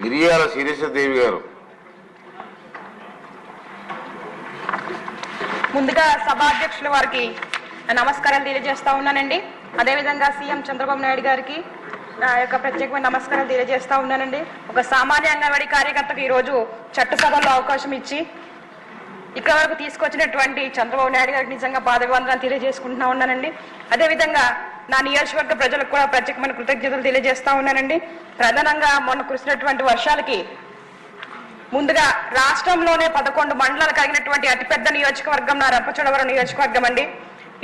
మిరియాల శిరీషదేవి గారు. ముందుగా సభాధ్యక్షుల వారికి నమస్కారాలు తెలియజేస్తా ఉన్నానండి. అదేవిధంగా సీఎం చంద్రబాబు నాయుడు గారికి నా యొక్క ప్రత్యేకమైన నమస్కారాలు తెలియజేస్తా ఉన్నానండి. ఒక సామాన్య అంగన్వాడీ కార్యకర్తకు ఈరోజు చట్టసభలో అవకాశం ఇచ్చి ఇక్కడ వరకు తీసుకొచ్చినటువంటి చంద్రబాబు నాయుడు గారికి నిజంగా పాదవందనాలు తెలియజేసుకుంటున్నా ఉన్నానండి. అదేవిధంగా నా నియోజకవర్గ ప్రజలకు కూడా ప్రత్యేకమైన కృతజ్ఞతలు తెలియజేస్తా ఉన్నానండి. ప్రధానంగా మొన్న కురిసినటువంటి వర్షాలకి ముందుగా రాష్ట్రంలోనే 11 మండలాలు కలిగినటువంటి అతిపెద్ద నియోజకవర్గం నా రంపచోడవరం నియోజకవర్గం అండి.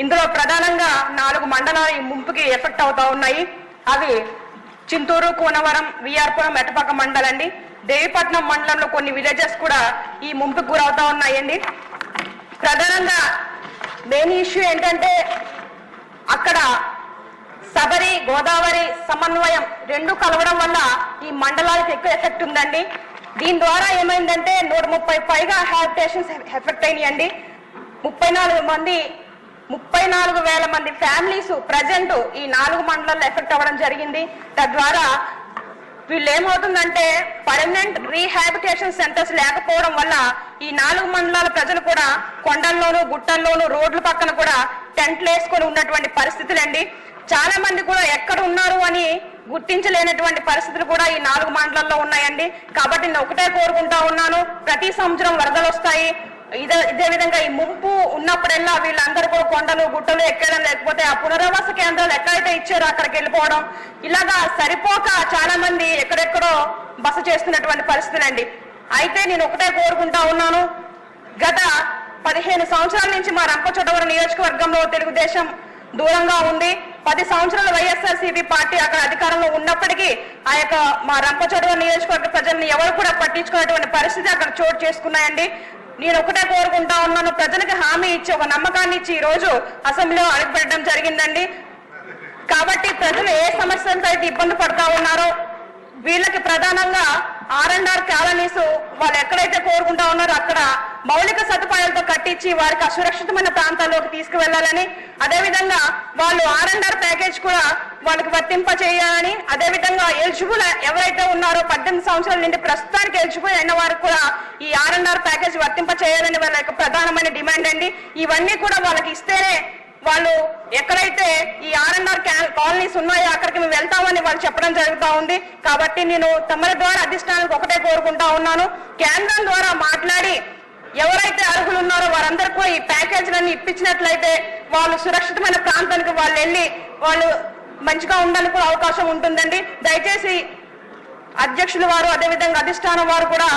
ఇందులో ప్రధానంగా 4 మండలాలు ఈ ముంపుకి ఎఫెక్ట్ అవుతా ఉన్నాయి. అవి చింతూరు, కూనవరం, విఆర్పురం, మెట్టపాక మండలండి. దేవిపట్నం మండలంలో కొన్ని విలేజెస్ కూడా ఈ ముంపుకు గురవుతా ఉన్నాయండి. ప్రధానంగా మెయిన్ ఇష్యూ ఏంటంటే అక్కడ సబరి, గోదావరి సమన్వయం 2 కలవడం వల్ల ఈ మండలాలకు ఎక్కువ ఎఫెక్ట్ ఉందండి. దీని ద్వారా ఏమైందంటే 130 పైగా హ్యాబిటేషన్స్ ఎఫెక్ట్ అయినాయండి. 34,000 మంది ఫ్యామిలీస్ ప్రజెంట్ ఈ 4 మండలాల్లో ఎఫెక్ట్ అవ్వడం జరిగింది. తద్వారా వీళ్ళు ఏమవుతుందంటే పర్మనెంట్ రీహాబిటేషన్ సెంటర్స్ లేకపోవడం వల్ల ఈ 4 మండలాల ప్రజలు కూడా కొండల్లోనూ, గుట్టల్లోనూ, రోడ్ల పక్కన కూడా టెంట్లు వేసుకొని ఉన్నటువంటి పరిస్థితులండి. చాలా మంది కూడా ఎక్కడ ఉన్నారు అని గుర్తించలేనటువంటి పరిస్థితులు కూడా ఈ 4 మండలాల్లో ఉన్నాయండి. కాబట్టి నేను ఒకటే కోరుకుంటా ఉన్నాను, ప్రతి సంవత్సరం వరదలు వస్తాయి. ఇదే విధంగా ఈ ముంపు ఉన్నప్పుడల్లా వీళ్ళందరూ కూడా కొండలు, గుట్టలు ఎక్కడం, లేకపోతే ఆ పునరావాస కేంద్రాలు ఎక్కడైతే ఇచ్చారో అక్కడికి వెళ్ళిపోవడం, ఇలాగా సరిపోక చాలా మంది ఎక్కడెక్కడో బస చేస్తున్నటువంటి పరిస్థితులండి. అయితే నేను ఒకటే కోరుకుంటా ఉన్నాను, గత 15 సంవత్సరాల నుంచి మా రంపచోడవరం నియోజకవర్గంలో తెలుగుదేశం దూరంగా ఉంది. 10 సంవత్సరాల వైఎస్ఆర్సీపీ పార్టీ అక్కడ అధికారంలో ఉన్నప్పటికీ ఆ యొక్క మా రంపచోడవరం నియోజకవర్గ ప్రజల్ని ఎవరు కూడా పట్టించుకున్నటువంటి పరిస్థితి అక్కడ చోటు చేసుకున్నాయండి. నేను ఒకటే కోరుకుంటా ఉన్నాను, ప్రజలకు హామీ ఇచ్చి ఒక నమ్మకాన్ని ఇచ్చి ఈ రోజు అసెంబ్లీలో అడుగుపెట్టడం జరిగిందండి. కాబట్టి ప్రజలు ఏ సమస్యలతో అయితే ఇబ్బంది పడతా ఉన్నారో వీళ్ళకి ప్రధానంగా R&R కాలనీస్ వాళ్ళు ఎక్కడైతే కోరుకుంటా ఉన్నారో అక్కడ మౌలిక సదుపాయాలతో కట్టించి వారికి అసురక్షితమైన ప్రాంతాల్లోకి తీసుకువెళ్లాలని, అదేవిధంగా వాళ్ళు R&R ప్యాకేజ్ కూడా వాళ్ళకి వర్తింప చేయాలని, అదేవిధంగా ఎలిజిబుల్ ఎవరైతే ఉన్నారో 18 సంవత్సరాల నుండి ప్రస్తుతానికి ఎలిజిబుల్ అయిన వారికి కూడా ఈ R&R ప్యాకేజ్ వర్తింప చేయాలని వాళ్ళ యొక్క ప్రధానమైన డిమాండ్ అండి. ఇవన్నీ కూడా వాళ్ళకి ఇస్తేనే వాళ్ళు ఎక్కడైతే ఈ R&R కాలనీస్ ఉన్నాయో అక్కడికి మేము వెళ్తామని వాళ్ళు చెప్పడం జరుగుతూ ఉంది. కాబట్టి నేను తమరి ద్వారా అధిష్టానానికి ఒకటే కోరుకుంటా ఉన్నాను, కేంద్రం ద్వారా మాట్లాడి ఎవరైతే అర్హులు ఉన్నారో వారందరికీ ఈ ప్యాకేజీలన్నీ ఇప్పించినట్లయితే వాళ్ళు సురక్షితమైన ప్రాంతానికి వాళ్ళు వెళ్ళి వాళ్ళు మంచిగా ఉండడానికి కూడా అవకాశం ఉంటుందండి. దయచేసి అధ్యక్షుల వారు, అదేవిధంగా అధిష్టానం వారు కూడా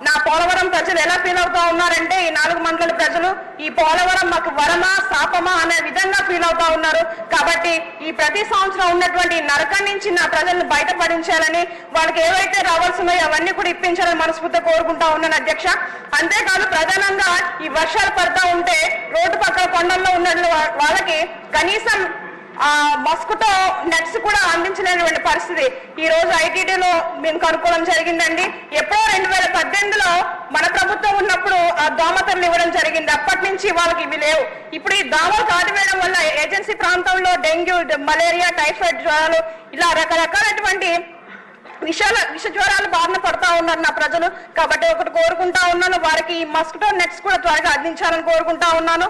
నా పోలవరం ప్రజలు ఎలా ఫీల్ అవుతా ఉన్నారంటే ఈ 4 మండల ప్రజలు ఈ పోలవరం మాకు వరమా శాపమా అనే విధంగా ఫీల్ అవుతా ఉన్నారు. కాబట్టి ఈ ప్రతి సంవత్సరం ఉన్నటువంటి నరకం నుంచి నా ప్రజలను బయటపడించాలని, వాళ్ళకి ఏవైతే రావాల్సినాయో అవన్నీ కూడా ఇప్పించాలని మనస్ఫూర్తిగా కోరుకుంటా ఉన్నాను అధ్యక్ష. అంతేకాదు ప్రధానంగా ఈ వర్షాలు పడతా ఉంటే రోడ్డు పక్కన కొండల్లో ఉన్న వాళ్ళకి కనీసం మస్కిటో నెట్స్ కూడా అందించలేనటువంటి పరిస్థితి ఈ రోజు ఐటీడీలో మేము కనుక్కోవడం జరిగిందండి. ఎప్పుడో 2018లో మన ప్రభుత్వం ఉన్నప్పుడు ఆ దోమతెరలు ఇవ్వడం జరిగింది. అప్పటి నుంచి వాళ్ళకి ఇవి లేవు. ఇప్పుడు ఈ దోమలు కాటివేయడం వల్ల ఏజెన్సీ ప్రాంతంలో డెంగ్యూ, మలేరియా, టైఫాయిడ్ జ్వరాలు ఇలా రకరకాలైనటువంటి విష జ్వరాలు బారిన పడతా ఉన్నారు నా ప్రజలు. కాబట్టి ఒకటి కోరుకుంటా ఉన్నాను, వారికి మస్కిటో నెట్స్ కూడా త్వరగా అందించాలని కోరుకుంటా ఉన్నాను.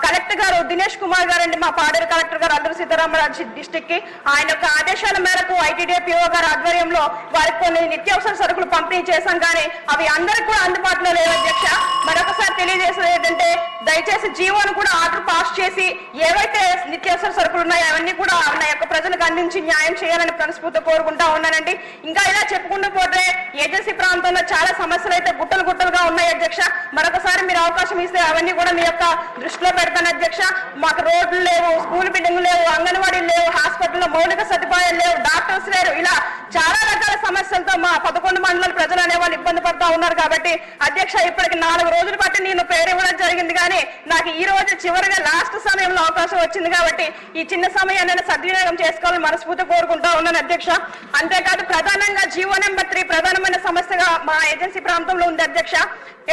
కలెక్టర్ గారు దినేష్ కుమార్ గారు అండి, మా పాడేరు కలెక్టర్ గారు అల్లూరి సీతారామరాజు డిస్టిక్ కి, ఆయన యొక్క ఆదేశాల మేరకు ఐటీడీ పిఓ గారి ఆధ్వర్యంలో వారికి కొన్ని నిత్యావసర సరుకులు పంపిణీ చేశాం. కానీ అవి అందరికి కూడా అందుబాటులో లేవు అధ్యక్ష. మరొకసారి తెలియజేసేది ఏంటంటే దయచేసి జీవోను కూడా ఆర్డర్ పాస్ చేసి ఏవైతే నిత్యావసర సరుకులు ఉన్నాయో అవన్నీ కూడా నా యొక్క ప్రజలకు అందించి న్యాయం చేయాలని మనస్ఫూర్తిగా కోరుకుంటా ఉన్నానండి. ఇంకా ఇలా చెప్పుకుంటూ పోతే ఏజెన్సీ ప్రాంతంలో చాలా సమస్యలు అయితే గుట్టలుగా ఉన్నాయి అధ్యక్ష. మరొకసారి మీరు అవకాశం ఇస్తే అవన్నీ కూడా మీ యొక్క దృష్టిలో పెడతాను అధ్యక్ష. మాకు రోడ్లు లేవు, స్కూల్ బిల్డింగ్ లేవు, అంగన్వాడీలు లేవు, హాస్పిటల్లో మౌలిక సదుపాయాలు లేవు, డాక్టర్స్ లేరు, ఇలా చాలా రకాల సమస్యలతో మా 11 మండలాల ప్రజలు అనేవాళ్ళు ఇబ్బంది పడతా ఉన్నారు. కాబట్టి అధ్యక్ష ఇప్పటికి 4 రోజులు బట్టి నేను పేరు ఇవ్వడం జరిగింది. కానీ నాకు ఈ రోజు చివరిగా లాస్ట్ సమయంలో అవకాశం వచ్చింది. కాబట్టి ఈ చిన్న సమయాన్ని సద్వినియోగం చేసుకోవాలని మనస్ఫూర్తిగా కోరుకుంటా ఉన్నాను అధ్యక్ష. అంతేకాదు ప్రధాన ప్రధానంగా జీవో నెంబర్ 3 ప్రధానమైన సమస్యగా మా ఏజెన్సీ ప్రాంతంలో ఉంది అధ్యక్ష.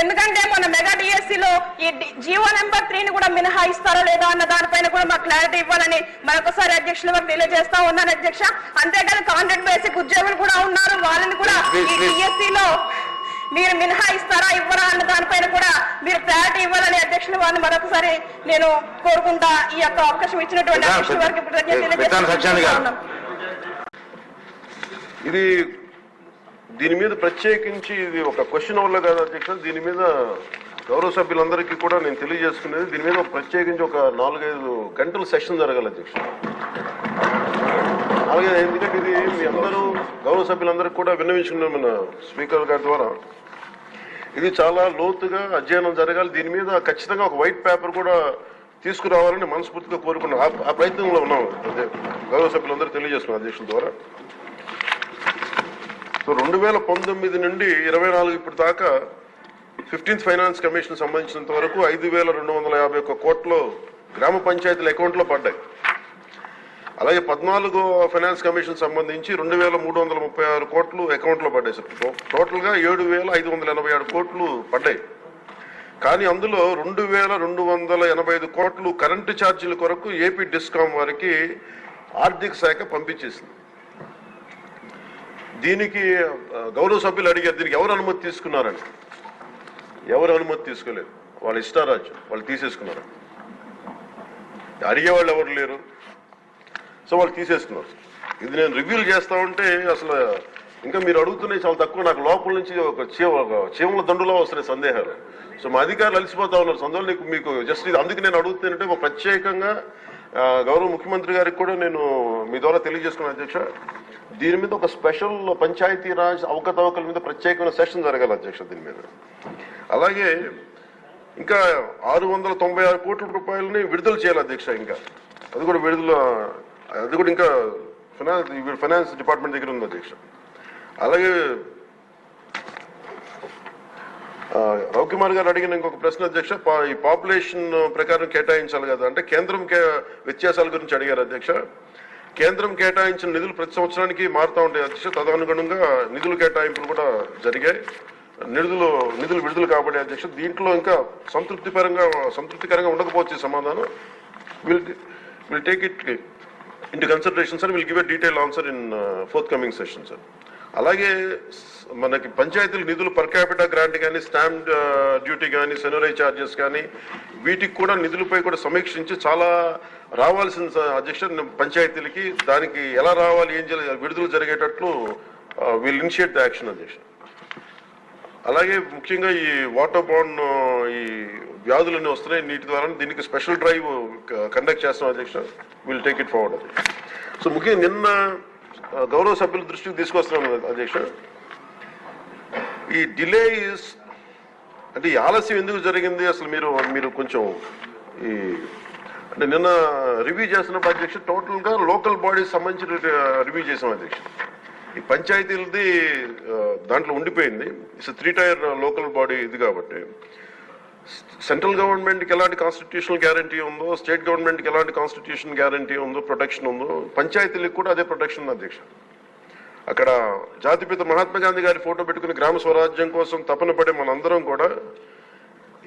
ఎందుకంటే మన మెగా డిఎస్సిలో ఈ జీవో నెంబర్ 3ని కూడా మినహాయిస్తారా లేదా అన్న దానిపైన కూడా మాకు క్లారిటీ ఇవ్వాలని మరొకసారి అధ్యక్షుల వారికి తెలియజేస్తా ఉన్నాను అధ్యక్ష. అంతేకాదు కాంట్రాక్ట్ బేసిక్ ఉద్యోగులు కూడా ఉన్నారు, వాళ్ళని కూడా ఈ డిఎస్సిలో మీరు మినహాయిస్తారా ఇవ్వరా అన్న దానిపైన కూడా మీరు క్లారిటీ ఇవ్వాలని అధ్యక్షుల వారిని మరొకసారి నేను కోరుకుంటా. ఈ యొక్క అవకాశం ఇచ్చినటువంటి అధ్యక్షుల వారికి కృతజ్ఞతలు. ఇది దీని మీద ప్రత్యేకించి ఇది ఒక క్వశ్చన్ వల్ల కాదు అధ్యక్ష, దీని మీద గౌరవ సభ్యులందరికీ కూడా నేను తెలియజేసుకునేది, దీని మీద ప్రత్యేకించి ఒక 4-5 గంటల సెషన్ జరగాలి అధ్యక్ష. అలాగే ఎందుకంటే ఇది మీ అందరూ గౌరవ సభ్యులందరికీ కూడా విన్నవించుకున్నాం మన స్పీకర్ గారి ద్వారా. ఇది చాలా లోతుగా అధ్యయనం జరగాలి. దీని మీద ఖచ్చితంగా ఒక వైట్ పేపర్ కూడా తీసుకురావాలని మనస్ఫూర్తిగా కోరుకున్నాం. ఆ ప్రయత్నంలో ఉన్నాం అదే గౌరవ సభ్యులందరూ తెలియజేస్తున్నాం అధ్యక్షుల ద్వారా. సో 2019 నుండి 24 ఇప్పుడు దాకా 15th ఫైనాన్స్ కమిషన్ సంబంధించినంత వరకు 5,251 కోట్లు గ్రామ పంచాయతీల అకౌంట్లో పడ్డాయి. అలాగే 14వ ఫైనాన్స్ కమిషన్ సంబంధించి 2,336 కోట్లు అకౌంట్లో పడ్డాయి. సార్ టోటల్గా 7,587 కోట్లు పడ్డాయి. కానీ అందులో 2,285 కోట్లు కరెంటు ఛార్జీల కొరకు ఏపీ డిస్కామ్ వారికి ఆర్థిక శాఖ పంపించేసింది. దీనికి గౌరవ సభ్యులు అడిగారు, దీనికి ఎవరు అనుమతి తీసుకున్నారని. ఎవరు అనుమతి తీసుకోలేదు, వాళ్ళ ఇష్టారాజ్యం, వాళ్ళు తీసేసుకున్నారు. అడిగేవాళ్ళు ఎవరు లేరు, సో వాళ్ళు తీసేసుకున్నారు. ఇది నేను రివ్యూలు చేస్తా ఉంటే అసలు ఇంకా మీరు అడుగుతున్నాయి చాలా తక్కువ. నాకు లోపల నుంచి ఒక చీమల దండులా వస్తున్నాయి సందేహాలు. సో మా అధికారులు అలసిపోతా ఉన్నారు సందేహాలు. మీకు జస్ట్ ఇది అందుకు నేను అడుగుతానంటే ఒక ప్రత్యేకంగా గౌరవ ముఖ్యమంత్రి గారికి కూడా నేను మీ ద్వారా తెలియజేసుకున్నాను అధ్యక్ష. దీని మీద ఒక స్పెషల్ పంచాయతీరాజ్ అవకతవకల మీద ప్రత్యేకమైన సెషన్ జరగాలి అధ్యక్ష దీని మీద. అలాగే ఇంకా 696 కోట్ల రూపాయలని విడుదల చేయాలి అధ్యక్ష. ఇంకా అది కూడా ఇంకా ఫైనాన్స్ డిపార్ట్మెంట్ దగ్గర ఉంది అధ్యక్ష. అలాగే రవికుమార్ గారు అడిగిన ఇంకొక ప్రశ్న అధ్యక్ష, ఈ పాపులేషన్ ప్రకారం కేటాయించాలి కదా అంటే కేంద్రం వ్యత్యాసాల గురించి అడిగారు అధ్యక్ష. కేంద్రం కేటాయించిన నిధులు ప్రతి సంవత్సరానికి మారుతూ ఉంటాయి అధ్యక్ష. తదనుగుణంగా నిధుల కేటాయింపులు కూడా జరిగాయి, నిధులు విడుదల కాబట్టి అధ్యక్ష. దీంట్లో ఇంకా సంతృప్తికరంగా ఉండకపోవచ్చు సమాధానం. Will take it into consideration sir. Will give a detail answer in fourth coming session sir. అలాగే మనకి పంచాయతీల నిధులు పర్ క్యాపిటా గ్రాంట్ కానీ, స్టాంప్ డ్యూటీ కానీ, సెనరై ఛార్జెస్ కానీ, వీటికి కూడా నిధులపై కూడా సమీక్షించి చాలా రావాల్సిన అధ్యక్ష పంచాయతీలకి దానికి ఎలా రావాలి, ఏం చేయాలి, విడుదల జరిగేటట్లు విల్ ఇనిషియేట్ ద యాక్షన్ అధ్యక్ష. అలాగే ముఖ్యంగా ఈ వాటర్ బాండ్ ఈ వ్యాధులన్నీ వస్తున్నాయి నీటి ద్వారా, దీనికి స్పెషల్ డ్రైవ్ కండక్ట్ చేస్తాం అధ్యక్ష. విల్ టేక్ ఇట్ ఫార్వర్డ్ అధ్యక్ష. సో ముఖ్యంగా నిన్న గౌరవ సభ్యుల దృష్టికి తీసుకొస్తున్నాను అధ్యక్ష. ఈ డిలే అంటే ఈ ఆలస్యం ఎందుకు జరిగింది అసలు మీరు కొంచెం ఈ అంటే నిన్న రివ్యూ చేస్తున్నప్పుడు అధ్యక్ష టోటల్గా లోకల్ బాడీస్ సంబంధించి రివ్యూ చేసాం అధ్యక్ష. ఈ పంచాయతీలది దాంట్లో ఉండిపోయింది. ఇట్స్ 3 టైర్ లోకల్ బాడీ ఇది కాబట్టి సెంట్రల్ గవర్నమెంట్కి ఎలాంటి కాన్స్టిట్యూషనల్ గ్యారంటీ ఉందో, స్టేట్ గవర్నమెంట్కి ఎలాంటి కాన్స్టిట్యూషన్ గ్యారంటీ ఉందో, ప్రొటెక్షన్ ఉందో, పంచాయతీలకు కూడా అదే ప్రొటెక్షన్ ఉంది అధ్యక్ష. అక్కడ జాతిపిత మహాత్మా గాంధీ గారి ఫోటో పెట్టుకుని గ్రామ స్వరాజ్యం కోసం తపన పడే మనందరం కూడా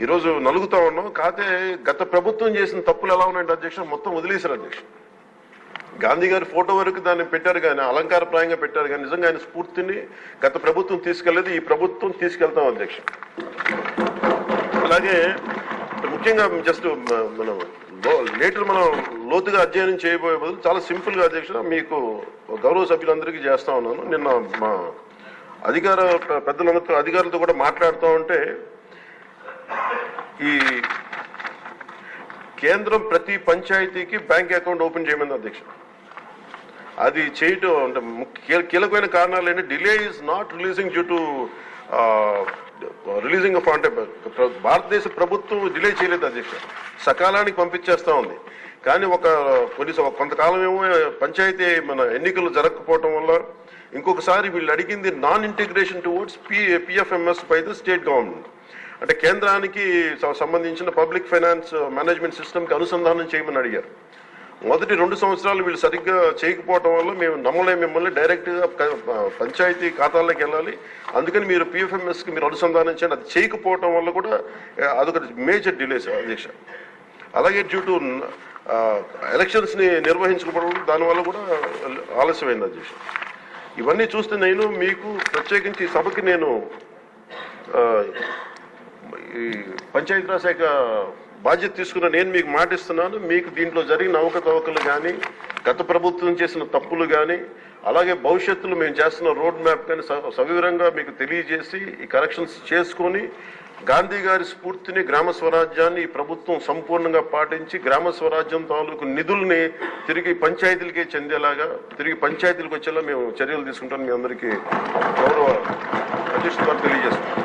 ఈరోజు నలుగుతా ఉన్నాం. కాకపోతే గత ప్రభుత్వం చేసిన తప్పులు ఎలా ఉన్నాయంటే అధ్యక్ష మొత్తం వదిలేశారు అధ్యక్ష. గాంధీ గారి ఫోటో వరకు దాన్ని పెట్టారు కానీ, అలంకారప్రాయంగా పెట్టారు కానీ నిజంగా ఆయన స్ఫూర్తిని గత ప్రభుత్వం తీసుకెళ్లేదు, ఈ ప్రభుత్వం తీసుకెళ్తాం అధ్యక్ష. అలాగే ముఖ్యంగా జస్ట్ మనం మనం లోతుగా అధ్యయనం చేయబోయే బదులు చాలా సింపుల్గా అధ్యక్ష మీకు గౌరవ సభ్యులందరికీ చేస్తా ఉన్నాను. నిన్న మా అధికారులతో కూడా మాట్లాడుతూ ఉంటే ఈ కేంద్రం ప్రతి పంచాయతీకి బ్యాంక్ అకౌంట్ ఓపెన్ చేయమని అధ్యక్ష. అది చేయటం అంటే కీలకమైన కారణాలు ఏంటి, delay is not releasing due to releasing of అంటే భారతదేశ ప్రభుత్వం డిలే చేయలేదు అధ్యక్ష, సకాలానికి పంపించేస్తా ఉంది. కానీ కొంతకాలం ఏమో పంచాయతీ మన ఎన్నికలు జరగకపోవటం వల్ల ఇంకొకసారి వీళ్ళు అడిగింది non integration towards PFMS by the state government. అంటే కేంద్రానికి సంబంధించిన పబ్లిక్ ఫైనాన్స్ మేనేజ్మెంట్ సిస్టమ్కి అనుసంధానం చేయమని అడిగారు. మొదటి 2 సంవత్సరాలు వీళ్ళు సరిగ్గా చేయకపోవటం వల్ల మేము నమ్మలేం, మిమ్మల్ని డైరెక్ట్గా పంచాయతీ ఖాతాల్లోకి వెళ్ళాలి, అందుకని మీరు పిఎఫ్ఎంఎస్కి మీరు అనుసంధానం చేయండి. అది చేయకపోవటం వల్ల కూడా అదొక మేజర్ డిలేస్ అధ్యక్ష. అలాగే డ్యూ టు ఎలక్షన్స్ని నిర్వహించకపోవడం దానివల్ల కూడా ఆలస్యమైంది అధ్యక్ష. ఇవన్నీ చూస్తే నేను మీకు ప్రత్యేకించి సభకి నేను ఈ పంచాయతీరాజ్ శాఖ బాధ్యత తీసుకున్న నేను మీకు మాటిస్తున్నాను, మీకు దీంట్లో జరిగిన అవకతవకలు కానీ గత ప్రభుత్వం చేసిన తప్పులు కానీ అలాగే భవిష్యత్తులో మేము చేస్తున్న రోడ్ మ్యాప్ కానీ సవివరంగా మీకు తెలియజేసి ఈ కరెక్షన్స్ చేసుకొని గాంధీ గారి స్ఫూర్తిని గ్రామ స్వరాజ్యాన్ని ఈ ప్రభుత్వం సంపూర్ణంగా పాటించి గ్రామ స్వరాజ్యం తాలూకు నిధుల్ని తిరిగి పంచాయతీలకే చెందేలాగా తిరిగి పంచాయతీలకు వచ్చేలా మేము చర్యలు తీసుకుంటాం. మీ అందరికీ గౌరవ అధ్యక్షుడు గారు తెలియజేస్తున్నాం.